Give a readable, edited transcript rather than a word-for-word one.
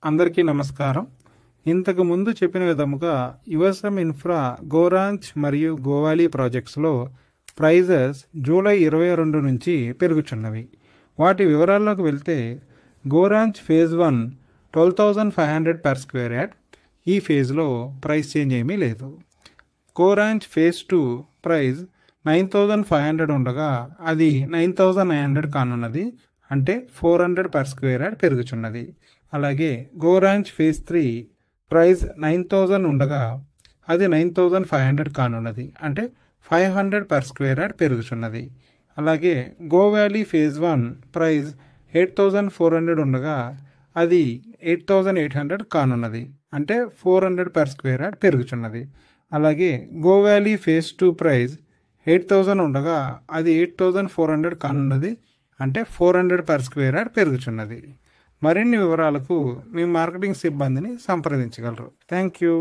అందరికీ నమస్కారం. ఇంతకు ముందు చెప్పిన విధముగా యుఎస్ఎం ఇన్ఫ్రా గోరాంచ్ మరియు గోవాలి ప్రాజెక్ట్స్లో ప్రైజెస్ జూలై 22 నుంచి పెరుగుచున్నవి. వాటి వివరాల్లోకి వెళ్తే గోరాంచ్ ఫేజ్ 1 12,500 per square యార్డ్. ఈ ఫేజ్లో ప్రైస్ చేంజ్ ఏమీ లేదు. గోరాంచ్ ఫేజ్ 2 ప్రైస్ 9,500 ఉండగా అది 9,900 కానున్నది, అంటే 400 per square యార్డ్ పెరుగుచున్నది. అలాగే గోరాంచ్ ఫేజ్ 3 ప్రైస్ 9,000 ఉండగా అది 9,500 కానున్నది, అంటే 500 per square యార్డ్ పెరుగుచున్నది. అలాగే గోవ్యాలీ ఫేజ్ 1 ప్రైస్ 8,400 ఉండగా అది 8,800 కానున్నది, అంటే 400 per square యార్డ్ పెరుగుచున్నది. అలాగే గోవ్యాలీ ఫేజ్ 2 ప్రైస్ 8,000 ఉండగా అది 8,400 కానున్నది, అంటే 400 per square యార్డ్ పెరుగుచున్నది. మరిన్ని వివరాలకు మీ మార్కెటింగ్ సిబ్బందిని సంప్రదించగలరు. Thank you.